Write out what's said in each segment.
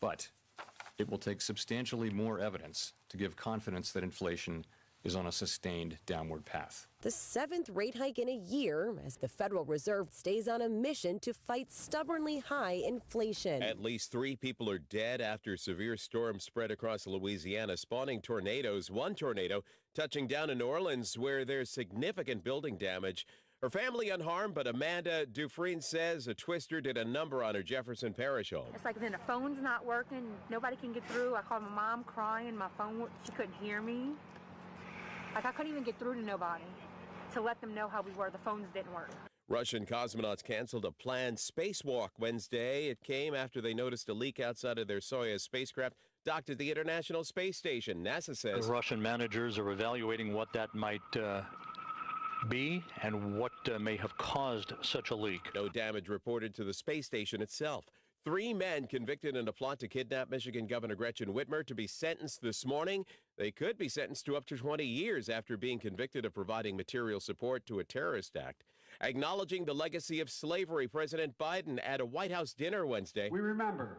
But it will take substantially more evidence to give confidence that inflation is on a sustained downward path. The 7th rate hike in a year as the Federal Reserve stays on a mission to fight stubbornly high inflation. At least 3 people are dead after severe storms spread across Louisiana, spawning tornadoes. One tornado touching down in New Orleans where there's significant building damage. Her family unharmed, but Amanda Dufresne says a twister did a number on her Jefferson Parish home. It's like then the phone's not working. Nobody can get through. I called my mom crying. My phone, she couldn't hear me. Like I couldn't even get through to nobody to let them know how we were. The phones didn't work. Russian cosmonauts canceled a planned spacewalk Wednesday. It came after they noticed a leak outside of their Soyuz spacecraft docked at the International Space Station. NASA says the Russian managers are evaluating what that might be and what may have caused such a leak. No damage reported to the space station itself. 3 men convicted in a plot to kidnap Michigan Governor Gretchen Whitmer to be sentenced this morning. They could be sentenced to up to 20 years after being convicted of providing material support to a terrorist act. Acknowledging the legacy of slavery, President Biden at a White House dinner Wednesday. We remember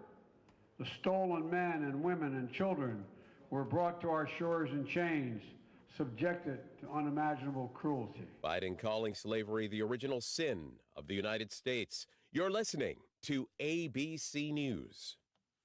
the stolen men and women and children were brought to our shores in chains, subjected to unimaginable cruelty. Biden calling slavery the original sin of the United States. You're listening to ABC News.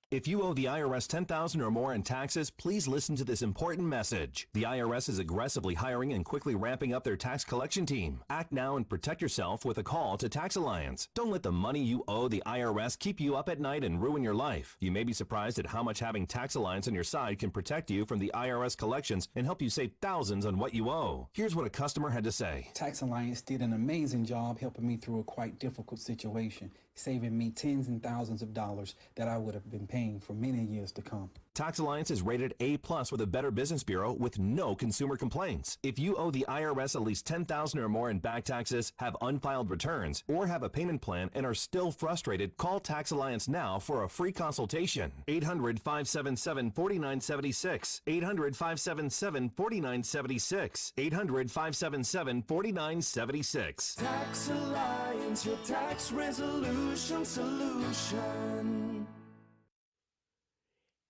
If you owe the IRS $10,000 or more in taxes, please listen to this important message. The IRS is aggressively hiring and quickly ramping up their tax collection team. Act now and protect yourself with a call to Tax Alliance. Don't let the money you owe the IRS keep you up at night and ruin your life. You may be surprised at how much having Tax Alliance on your side can protect you from the IRS collections and help you save thousands on what you owe. Here's what a customer had to say. Tax Alliance did an amazing job helping me through a quite difficult situation, saving me tens and thousands of dollars that I would have been paying for many years to come. Tax Alliance is rated A+ with a Better Business Bureau with no consumer complaints. If you owe the IRS at least $10,000 or more in back taxes, have unfiled returns, or have a payment plan and are still frustrated, call Tax Alliance now for a free consultation. 800-577-4976. 800-577-4976. 800-577-4976. Tax Alliance, your tax resolution solution.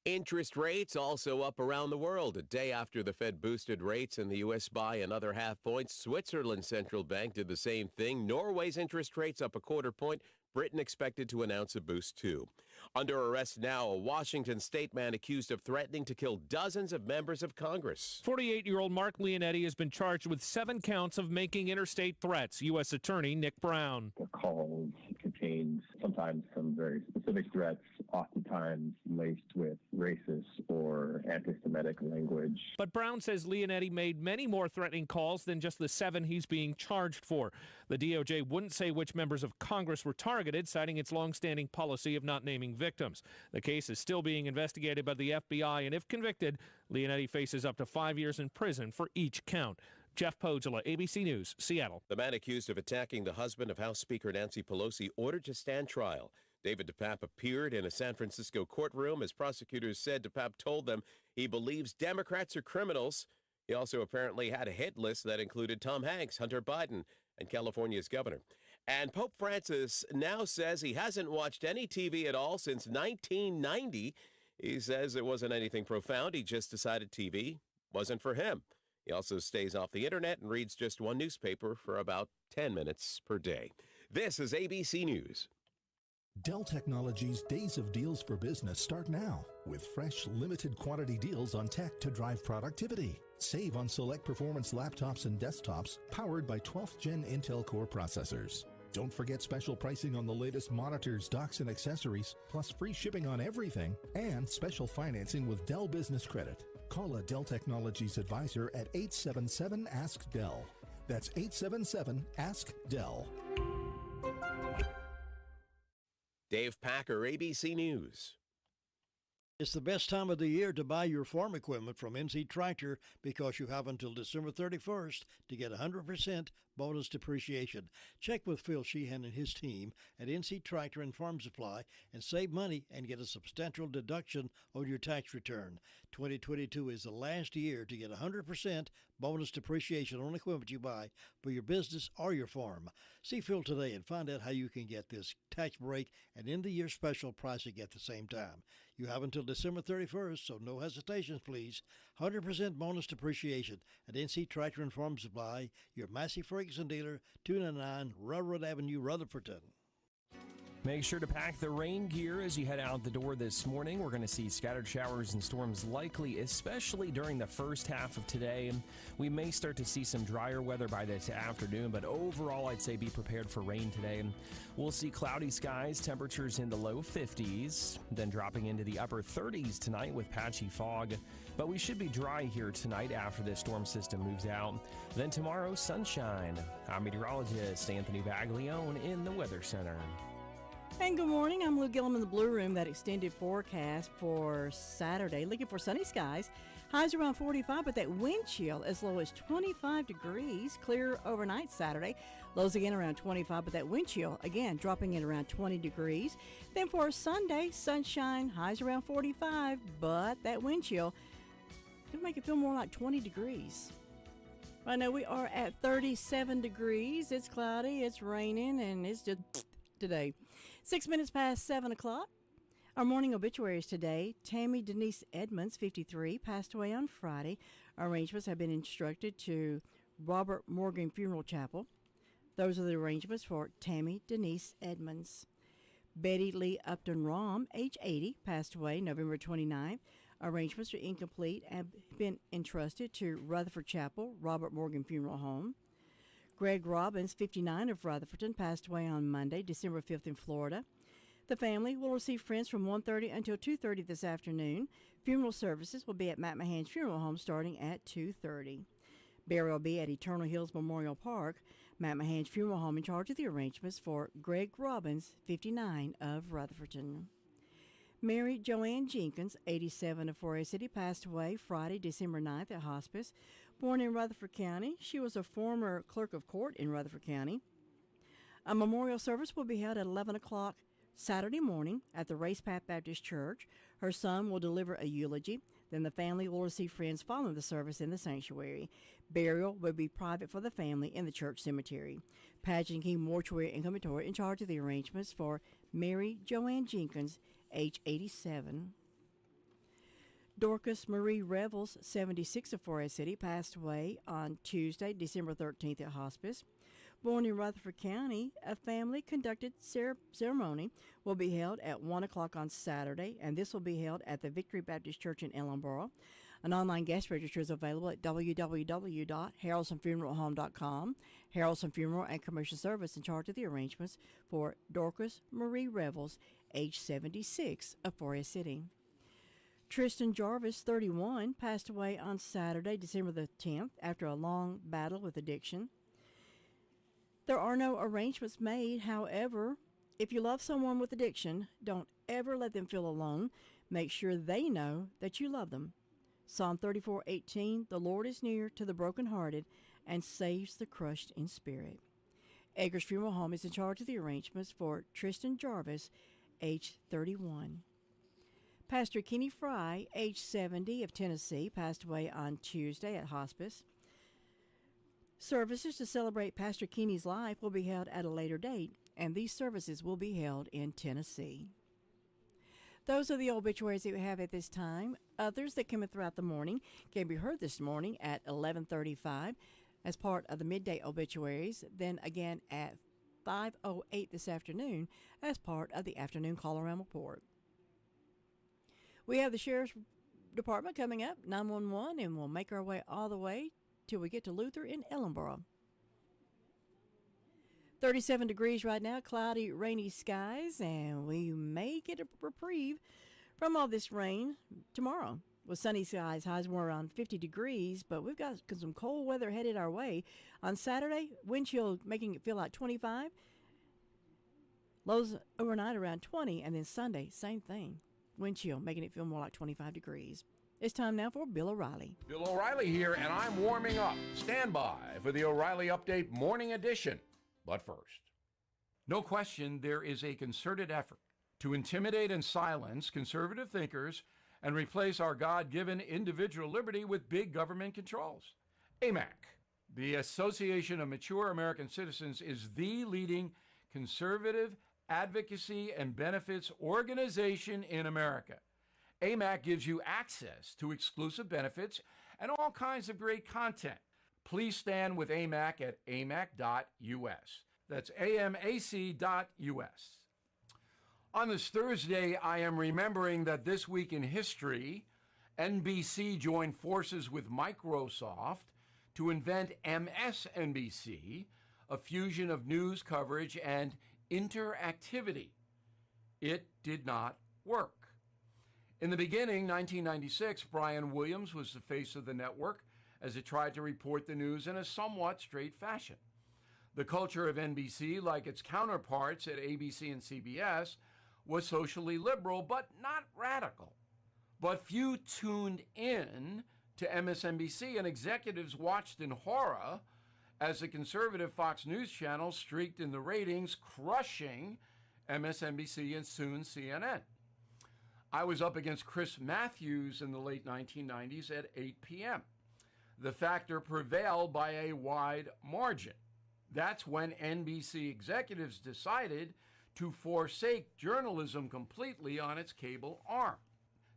Interest rates also up around the world. A day after the Fed boosted rates in the U.S. by another half point, Switzerland's central bank did the same thing. Norway's interest rates up a quarter point. Britain expected to announce a boost too. Under arrest now, a Washington state man accused of threatening to kill dozens of members of Congress. 48-year-old Mark Leonetti has been charged with 7 counts of making interstate threats. U.S. Attorney Nick Brown. The calls contains sometimes some very specific threats, oftentimes laced with racist or anti-Semitic language. But Brown says Leonetti made many more threatening calls than just the 7 he's being charged for. The DOJ wouldn't say which members of Congress were targeted, citing its longstanding policy of not naming victims. The case is still being investigated by the FBI, and if convicted, Leonetti faces up to 5 years in prison for each count. Jeff Podgela, ABC News, Seattle. The man accused of attacking the husband of House Speaker Nancy Pelosi ordered to stand trial. David DePape appeared in a San Francisco courtroom. As prosecutors said, DePape told them he believes Democrats are criminals. He also apparently had a hit list that included Tom Hanks, Hunter Biden, and California's governor. And Pope Francis now says he hasn't watched any TV at all since 1990. He says it wasn't anything profound. He just decided TV wasn't for him. He also stays off the internet and reads just one newspaper for about 10 minutes per day. This is ABC News. Dell Technologies' Days of Deals for Business start now with fresh, limited quantity deals on tech to drive productivity. Save on select performance laptops and desktops powered by 12th Gen Intel Core processors. Don't forget special pricing on the latest monitors, docks, and accessories, plus free shipping on everything, and special financing with Dell Business Credit. Call a Dell Technologies advisor at 877-ASK-DELL. That's 877-ASK-DELL. Dave Packer, ABC News. It's the best time of the year to buy your farm equipment from NC Tractor because you have until December 31st to get 100% bonus depreciation. Check with Phil Sheehan and his team at NC Tractor and Farm Supply and save money and get a substantial deduction on your tax return. 2022 is the last year to get 100% bonus depreciation on equipment you buy for your business or your farm. See Phil today and find out how you can get this tax break and end-of-the-year special pricing at the same time. You have until December 31st, so no hesitations, please. 100% bonus depreciation at NC Tractor and Farm Supply, your Massey Ferguson dealer, 299 Railroad Avenue, Rutherfordton. Make sure to pack the rain gear as you head out the door this morning. We're going to see scattered showers and storms likely, especially during the first half of today. We may start to see some drier weather by this afternoon, but overall, I'd say be prepared for rain today. We'll see cloudy skies, temperatures in the low 50s, then dropping into the upper 30s tonight with patchy fog. But we should be dry here tonight after this storm system moves out. Then tomorrow, sunshine. I'm meteorologist Anthony Baglione in the Weather Center. And good morning, I'm Lou Gillum in the Blue Room. That extended forecast for Saturday, looking for sunny skies. Highs around 45, but that wind chill as low as 25 degrees. Clear overnight Saturday. Lows again around 25, but that wind chill, again, dropping in around 20 degrees. Then for Sunday, sunshine, highs around 45, but that wind chill could make it feel more like 20 degrees. Right now we are at 37 degrees. It's cloudy, it's raining, and it's just today. 6 minutes past 7 o'clock. Our morning obituaries today. Tammy Denise Edmonds, 53, passed away on Friday. Arrangements have been instructed to Robert Morgan Funeral Chapel. Those are the arrangements for Tammy Denise Edmonds. Betty Lee Upton Rom, age 80, passed away November 29th. Arrangements are incomplete and have been entrusted to Rutherford Chapel, Robert Morgan Funeral Home. Greg Robbins, 59, of Rutherfordton, passed away on Monday, December 5th in Florida. The family will receive friends from 1:30 until 2:30 this afternoon. Funeral services will be at Matt Mahan's Funeral Home starting at 2:30. Burial will be at Eternal Hills Memorial Park. Matt Mahan's Funeral Home in charge of the arrangements for Greg Robbins, 59, of Rutherfordton. Mary Joanne Jenkins, 87, of Forest City, passed away Friday, December 9th at hospice. Born in Rutherford County, she was a former clerk of court in Rutherford County. A memorial service will be held at 11 o'clock Saturday morning at the Race Path Baptist Church. Her son will deliver a eulogy. Then the family will receive friends following the service in the sanctuary. Burial will be private for the family in the church cemetery. Pageant King Mortuary and Crematory in charge of the arrangements for Mary Joanne Jenkins, age 87. Dorcas Marie Revels, 76, of Forest City, passed away on Tuesday, December 13th at hospice. Born in Rutherford County, a family-conducted ceremony will be held at 1 o'clock on Saturday, and this will be held at the Victory Baptist Church in Ellenboro. An online guest register is available at www.harrelsonfuneralhome.com. Harrelson Funeral and Commercial Service in charge of the arrangements for Dorcas Marie Revels, age 76, of Forest City. Tristan Jarvis, 31, passed away on Saturday, December the 10th, after a long battle with addiction. There are no arrangements made. However, if you love someone with addiction, don't ever let them feel alone. Make sure they know that you love them. Psalm 34:18, the Lord is near to the brokenhearted and saves the crushed in spirit. Eggers Funeral Home is in charge of the arrangements for Tristan Jarvis, age 31. Pastor Kenny Fry, age 70, of Tennessee, passed away on Tuesday at hospice. Services to celebrate Pastor Kenny's life will be held at a later date, and these services will be held in Tennessee. Those are the obituaries that we have at this time. Others that come in throughout the morning can be heard this morning at 11:35 as part of the midday obituaries, then again at 5:08 this afternoon as part of the afternoon call-around report. We have the Sheriff's Department coming up, 911, and we'll make our way all the way till we get to Luther in Ellenboro. 37 degrees right now, cloudy, rainy skies, and we may get a reprieve from all this rain tomorrow. With sunny skies, highs more around 50 degrees, but we've got some cold weather headed our way. On Saturday, wind chill making it feel like 25. Lows overnight around 20, and then Sunday, same thing. Wind chill making it feel more like 25 degrees. It's time now for Bill O'Reilly. Bill O'Reilly here, and I'm warming up. Stand by for the O'Reilly Update Morning Edition. But first, no question there is a concerted effort to intimidate and silence conservative thinkers and replace our God-given individual liberty with big government controls. AMAC, the Association of Mature American Citizens, is the leading conservative advocacy and benefits organization in America. AMAC gives you access to exclusive benefits and all kinds of great content. Please stand with AMAC at amac.us. That's amac.us. On this Thursday, I am remembering that this week in history, NBC joined forces with Microsoft to invent MSNBC, a fusion of news coverage and interactivity. It did not work. In the beginning, 1996, Brian Williams was the face of the network as it tried to report the news in a somewhat straight fashion. The culture of NBC, like its counterparts at ABC and CBS, was socially liberal but not radical. But few tuned in to MSNBC, and executives watched in horror as the conservative Fox News channel streaked in the ratings, crushing MSNBC and soon CNN. I was up against Chris Matthews in the late 1990s at 8 p.m. The factor prevailed by a wide margin. That's when NBC executives decided to forsake journalism completely on its cable arm.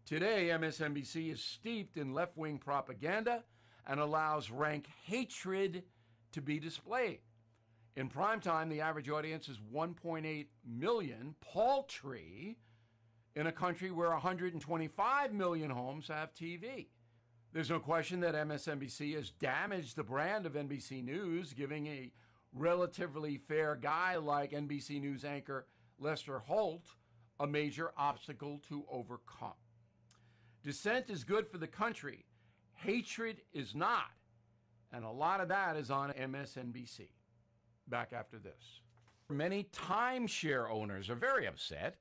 Today, MSNBC is steeped in left-wing propaganda and allows rank hatred to be displayed. In primetime, the average audience is 1.8 million, paltry, in a country where 125 million homes have TV. There's no question that MSNBC has damaged the brand of NBC News, giving a relatively fair guy like NBC News anchor Lester Holt a major obstacle to overcome. Dissent is good for the country. Hatred is not. And a lot of that is on MSNBC. Back after this. Many timeshare owners are very upset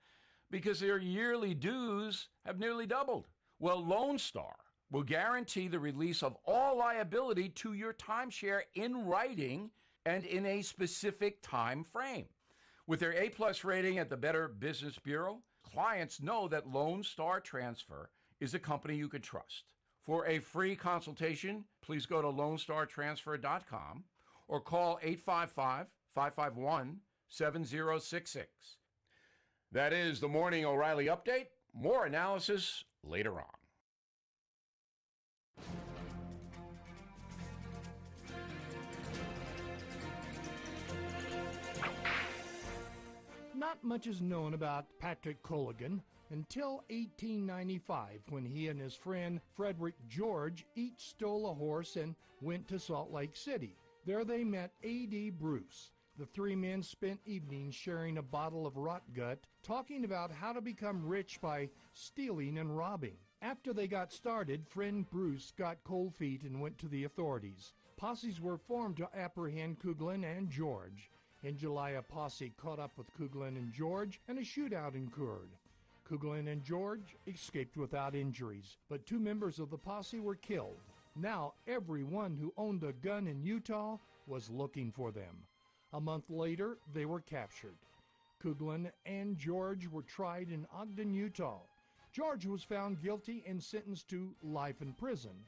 because their yearly dues have nearly doubled. Well, Lone Star will guarantee the release of all liability to your timeshare in writing and in a specific time frame. With their A+ rating at the Better Business Bureau, clients know that Lone Star Transfer is a company you can trust. For a free consultation, please go to LoneStarTransfer.com or call 855-551-7066. That is the Morning O'Reilly Update. More analysis later on. Not much is known about Patrick Colligan until 1895, when he and his friend Frederick George each stole a horse and went to Salt Lake City. There they met A.D. Bruce. The three men spent evenings sharing a bottle of rot gut, talking about how to become rich by stealing and robbing. After they got started, friend Bruce got cold feet and went to the authorities. Posses were formed to apprehend Coughlan and George. In July, a posse caught up with Coughlan and George, and a shootout occurred. Coughlan and George escaped without injuries, but 2 members of the posse were killed. Now, everyone who owned a gun in Utah was looking for them. A month later, they were captured. Coughlan and George were tried in Ogden, Utah. George was found guilty and sentenced to life in prison.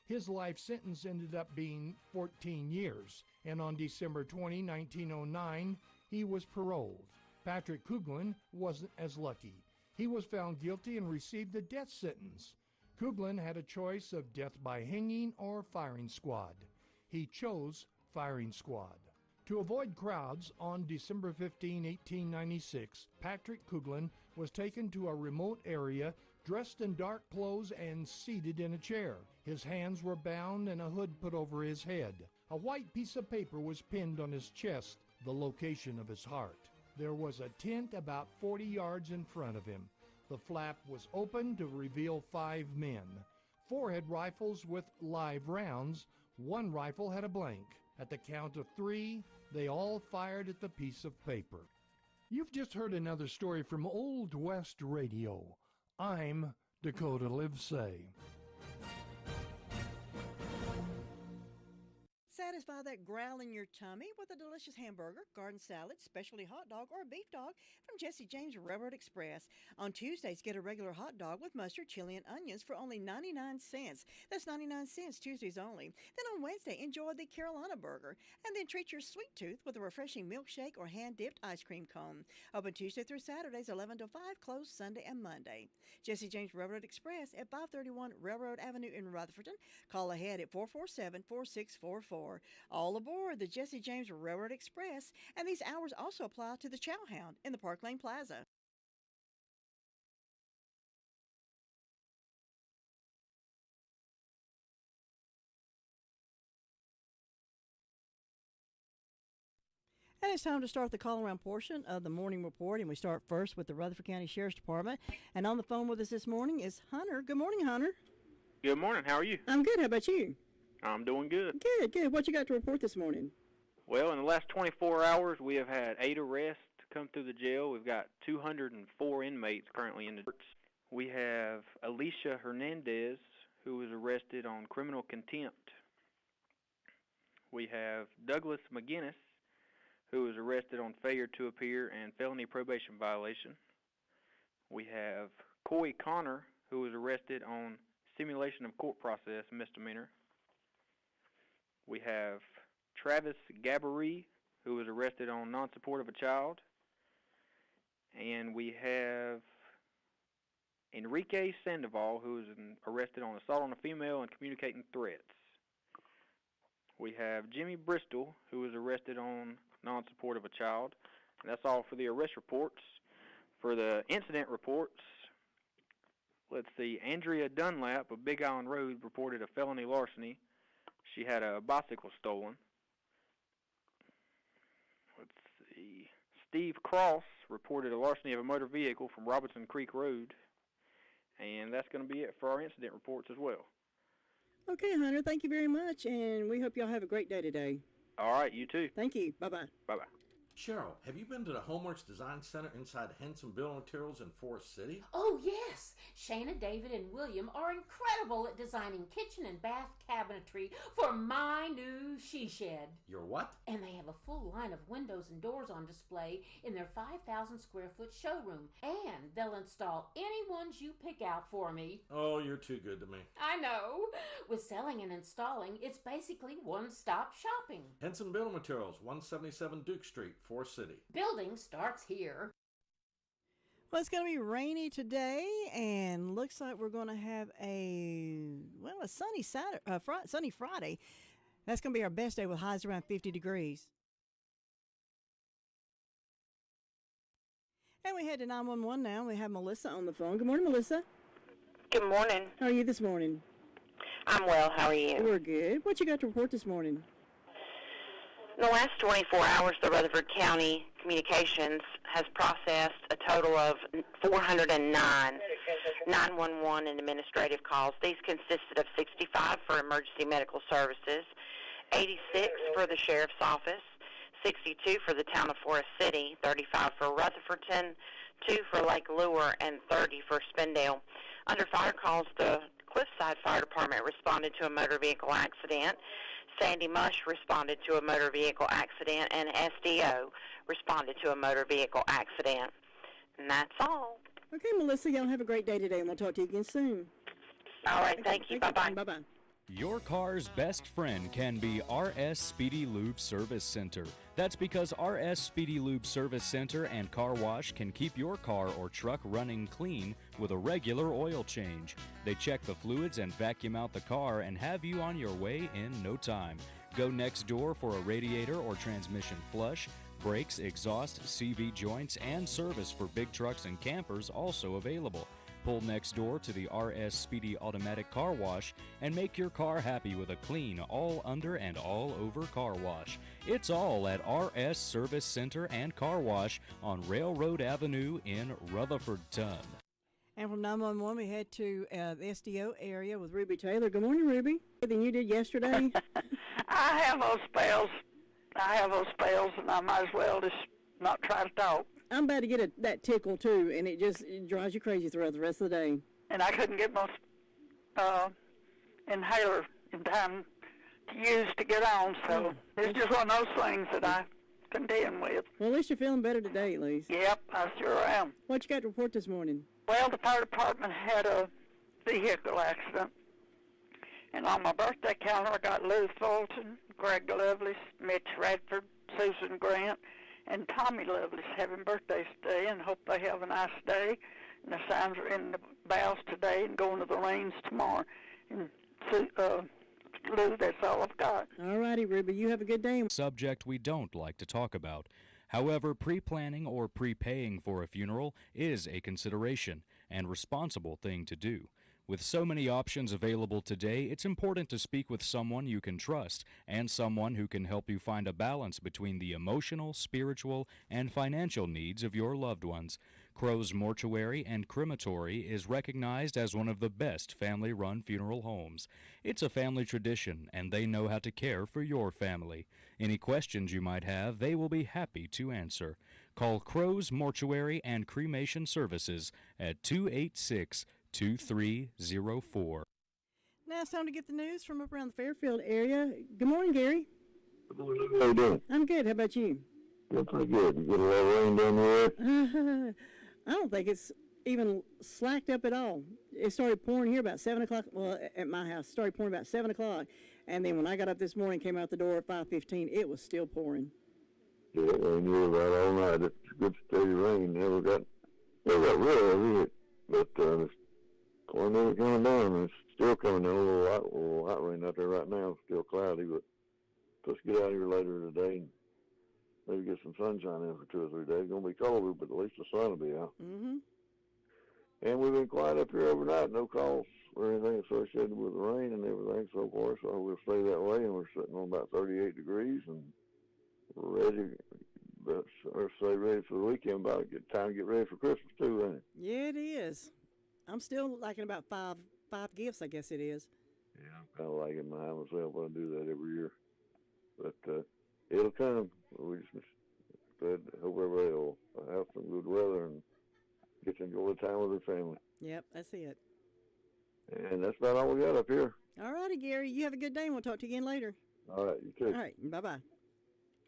His life sentence ended up being 14 years, and on December 20, 1909, he was paroled. Patrick Coughlan wasn't as lucky. He was found guilty and received a death sentence. Coughlan had a choice of death by hanging or firing squad. He chose firing squad. To avoid crowds, on December 15, 1896, Patrick Coughlan was taken to a remote area, dressed in dark clothes and seated in a chair. His hands were bound and a hood put over his head. A white piece of paper was pinned on his chest, the location of his heart. There was a tent about 40 yards in front of him. The flap was open to reveal 5 men. 4 had rifles with live rounds. 1 rifle had a blank. At the count of 3, they all fired at the piece of paper. You've just heard another story from Old West Radio. I'm Dakota Livesay. Satisfy that growl in your tummy with a delicious hamburger, garden salad, specialty hot dog, or beef dog from Jesse James Railroad Express. On Tuesdays, get a regular hot dog with mustard, chili, and onions for only 99 cents. That's 99 cents Tuesdays only. Then on Wednesday, enjoy the Carolina burger. And then treat your sweet tooth with a refreshing milkshake or hand-dipped ice cream cone. Open Tuesday through Saturdays, 11 to 5, closed Sunday and Monday. Jesse James Railroad Express at 531 Railroad Avenue in Rutherford. Call ahead at 447-4644. All aboard the Jesse James Railroad Express, and these hours also apply to the Chow Hound in the Park Lane Plaza. And it's time to start the call-around portion of the morning report, and we start first with the Rutherford County Sheriff's Department. And on the phone with us this morning is Hunter. Good morning, Hunter. Good morning. How are you? I'm good. How about you? I'm doing good. Good. What you got to report this morning? Well, in the last 24 hours, we have had 8 arrests come through the jail. We've got 204 inmates currently in the courts. We have Alicia Hernandez, who was arrested on criminal contempt. We have Douglas McGinnis, who was arrested on failure to appear and felony probation violation. We have Coy Connor, who was arrested on simulation of court process misdemeanor. We have Travis Gabourey, who was arrested on non-support of a child. And we have Enrique Sandoval, who was arrested on assault on a female and communicating threats. We have Jimmy Bristol, who was arrested on non-support of a child. And that's all for the arrest reports. For the incident reports, let's see, Andrea Dunlap of Big Island Road reported a felony larceny. She had a bicycle stolen. Let's see, Steve Cross reported a larceny of a motor vehicle from Robinson Creek Road. And that's going to be it for our incident reports as well. Okay, Hunter, thank you very much, and we hope y'all have a great day today. All right, you too. Thank you. Bye-bye. Bye-bye. Cheryl, have you been to the Homeworks Design Center inside Henson Building Materials in Forest City? Oh, yes. Shana, David, and William are incredible at designing kitchen and bath cabinetry for my new she shed. Your what? And they have a full line of windows and doors on display in their 5,000 square foot showroom. And they'll install any ones you pick out for me. Oh, you're too good to me. I know. With selling and installing, it's basically one-stop shopping. Henson Building Materials, 177 Duke Street, Forest City. Building starts here. Well, it's going to be rainy today, and looks like we're going to have a sunny sunny Friday. That's going to be our best day with highs around 50 degrees. And we head to 911 now. We have Melissa on the phone. Good morning, Melissa. Good morning. How are you this morning? I'm well. How are you? We're good. What you got to report this morning? In the last 24 hours, the Rutherford County Communications has processed a total of 409 911 and administrative calls. These consisted of 65 for emergency medical services, 86 for the Sheriff's Office, 62 for the town of Forest City, 35 for Rutherfordton, 2 for Lake Lure, and 30 for Spindale. Under fire calls, the Cliffside Fire Department responded to a motor vehicle accident. Sandy Mush responded to a motor vehicle accident, and SDO responded to a motor vehicle accident. And that's all. Okay, Melissa, y'all have a great day today, and we'll talk to you again soon. All right, thank you. Bye-bye. Bye-bye. Your car's best friend can be RS Speedy Lube Service Center. That's because RS Speedy Lube Service Center and Car Wash can keep your car or truck running clean with a regular oil change. They check the fluids and vacuum out the car and have you on your way in no time. Go next door for a radiator or transmission flush, brakes, exhaust, CV joints, and service for big trucks and campers also available. Pull next door to the RS Speedy Automatic Car Wash and make your car happy with a clean, all under and all over car wash. It's all at RS Service Center and Car Wash on Railroad Avenue in Rutherfordton. And from 911, we head to the SDO area with Ruby Taylor. Good morning, Ruby. Better than you did yesterday. I have those spells, and I might as well just not try to talk. I'm about to get that tickle, too, and it drives you crazy throughout the rest of the day. And I couldn't get my inhaler in time to use to get on, so it's just one of those things that I contend with. Well, at least you're feeling better today, at least. Yep, I sure am. What you got to report this morning? Well, the fire department had a vehicle accident. And on my birthday calendar, I got Lou Fulton, Greg Lovelace, Mitch Radford, Susan Grant, and Tommy Lovelace having birthdays today, and hope they have a nice day. And the signs are in the bows today and going to the lanes tomorrow. And Lou, that's all I've got. All righty, Ruby. You have a good day. Subject we don't like to talk about. However, pre-planning or prepaying for a funeral is a consideration and responsible thing to do. With so many options available today, it's important to speak with someone you can trust and someone who can help you find a balance between the emotional, spiritual, and financial needs of your loved ones. Crow's Mortuary and Crematory is recognized as one of the best family-run funeral homes. It's a family tradition, and they know how to care for your family. Any questions you might have, they will be happy to answer. Call Crow's Mortuary and Cremation Services at 286-2304. Now it's time to get the news from up around the Fairfield area. Good morning, Gary. Good morning. How you doing? I'm good. How about you? Doing pretty good. You get a lot of rain down there? I don't think it's even slacked up at all. It started pouring here about 7 o'clock. Well, at my house, it started pouring about 7 o'clock. And then when I got up this morning, came out the door at 5:15, it was still pouring. Yeah, it rained here about all night. It's good steady rain. Never got real of it. But it's coming down, and it's still coming down. A little light rain out there right now. It's still cloudy, but let's get out here later today and maybe get some sunshine in for 2 or 3 days. It's going to be colder, but at least the sun will be out. Mm-hmm. And we've been quiet up here overnight. No calls or anything associated with the rain and everything so far. So we'll stay that way. And we're sitting on about 38 degrees and we're ready. Let's say ready for the weekend. About time to get ready for Christmas too, ain't it? Yeah, it is. I'm still liking about five gifts, I guess it is. Yeah, I'm kind of liking mine myself. I do that every year. But it'll come. We just hope everybody will have some good weather and get to enjoy the time with their family. Yep, that's it. And that's about all we got up here. All righty, Gary. You have a good day, and we'll talk to you again later. All right, you too. All right, bye-bye.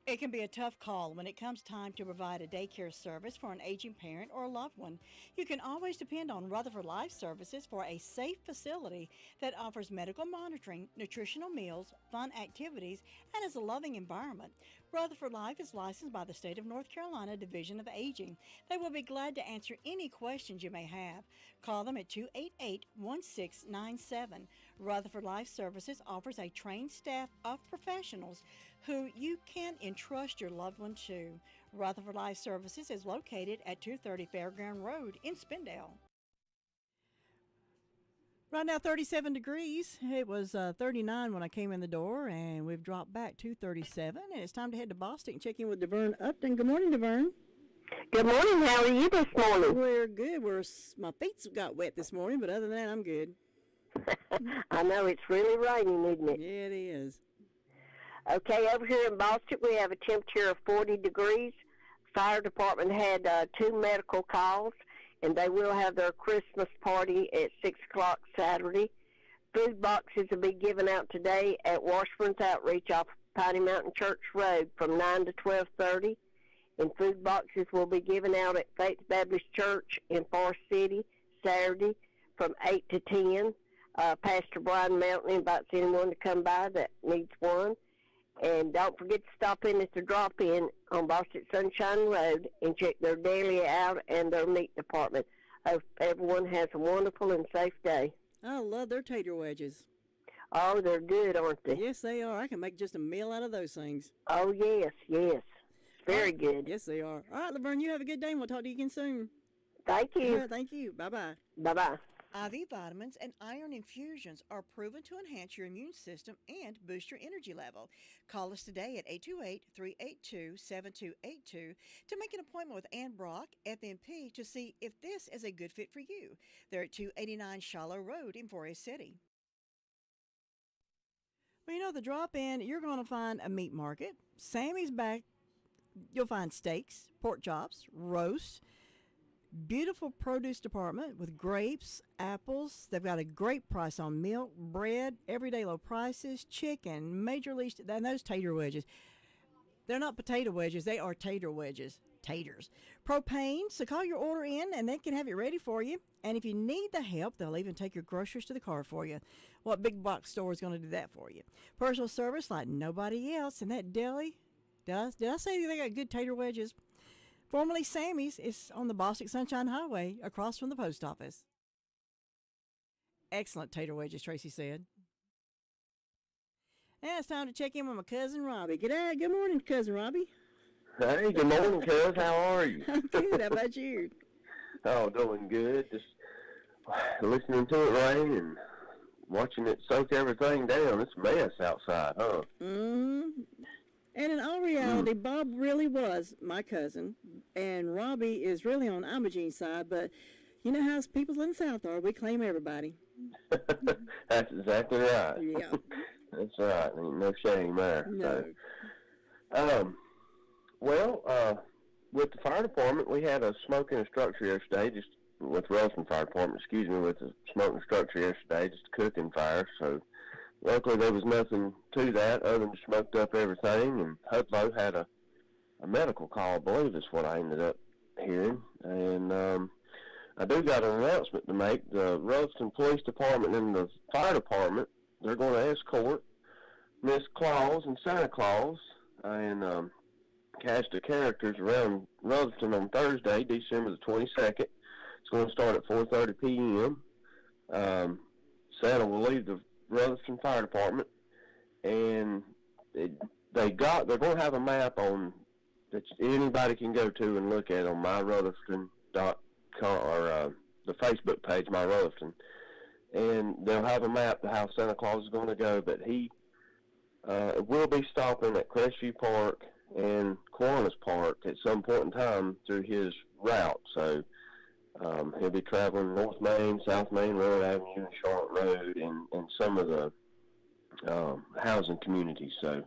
It can be a tough call when it comes time to provide a daycare service for an aging parent or a loved one. You can always depend on Rutherford Life Services for a safe facility that offers medical monitoring, nutritional meals, fun activities, and is a loving environment. Rutherford Life is licensed by the State of North Carolina Division of Aging. They will be glad to answer any questions you may have. Call them at 288-1697. Rutherford Life Services offers a trained staff of professionals who you can entrust your loved one to. Rutherford Life Services is located at 230 Fairground Road in Spindale. Right now, 37 degrees. It was 39 when I came in the door, and we've dropped back to 37. And it's time to head to Boston and check in with DeVern Upton. Good morning, DeVern. Good morning. How are you this morning? We're good. My feet got wet this morning, but other than that, I'm good. I know it's really raining, isn't it? Yeah, it is. Okay, over here in Boston, we have a temperature of 40 degrees. Fire department had 2 medical calls, and they will have their Christmas party at 6 o'clock Saturday. Food boxes will be given out today at Washburn's Outreach off Piney Mountain Church Road from 9 to 12:30. And food boxes will be given out at Faith Baptist Church in Forest City Saturday from 8 to 10. Pastor Brian Mountain invites anyone to come by that needs one. And don't forget to stop in at the drop-in on Boston Sunshine Road and check their daily out and their meat department. Hope everyone has a wonderful and safe day. I love their tater wedges. Oh, they're good, aren't they? Yes, they are. I can make just a meal out of those things. Oh, yes, yes. Very good. Yes, they are. All right, Laverne, you have a good day, and we'll talk to you again soon. Thank you. Yeah, thank you. Bye-bye. Bye-bye. IV vitamins and iron infusions are proven to enhance your immune system and boost your energy level. Call us today at 828-382-7282 to make an appointment with Ann Brock, FNP, to see if this is a good fit for you. They're at 289 Shallow Road in Forest City. Well, you know, the drop-in, you're going to find a meat market. Sammy's back. You'll find steaks, pork chops, roasts, Beautiful produce department with grapes, apples. They've got a great price on milk, bread, everyday low prices, chicken, major league, and those tater wedges. They're not potato wedges. They are tater wedges. Taters. Propane. So call your order in and they can have it ready for you. And if you need the help, they'll even take your groceries to the car for you. What big box store is going to do that for you? Personal service like nobody else. And that deli, did I say they got good tater wedges? Formerly Sammy's is on the Bostic Sunshine Highway across from the post office. Excellent tater wedges, Tracy said. Now it's time to check in with my cousin Robbie. Good morning, cousin Robbie. Hey, good morning, cuz. How are you? I'm good. How about you? Oh, doing good. Just listening to it rain and watching it soak everything down. It's a mess outside, huh? Mm-hmm. And in all reality, Bob really was my cousin, and Robbie is really on Imogene's side, but you know how people in the South are. We claim everybody. That's exactly right. Yeah. That's right. Ain't no shame there. No. So, with the fire department, we had a smoke in a structure yesterday, just with Ralston Fire Department, with a smoke in a structure yesterday, just a cooking fire. So, luckily there was nothing to that other than smoked up everything, and Hudlow had a medical call, I believe is what I ended up hearing. And I do got an announcement to make. The Ralston Police Department and the fire department, they're going to escort Miss Claus and Santa Claus and cast of characters around Ralston on Thursday, December the 22nd. It's going to start at 4:30 p.m. Santa will leave the Ralston Fire Department, and they're going to have a map on that anybody can go to and look at on myralston.com or the Facebook page, My Ralston, and they'll have a map to how Santa Claus is going to go. But he will be stopping at Crestview Park and Kiwanis Park at some point in time through his route. So he'll be traveling North Main, South Main, Railroad Avenue, and Charlotte Road, and some of the housing communities. So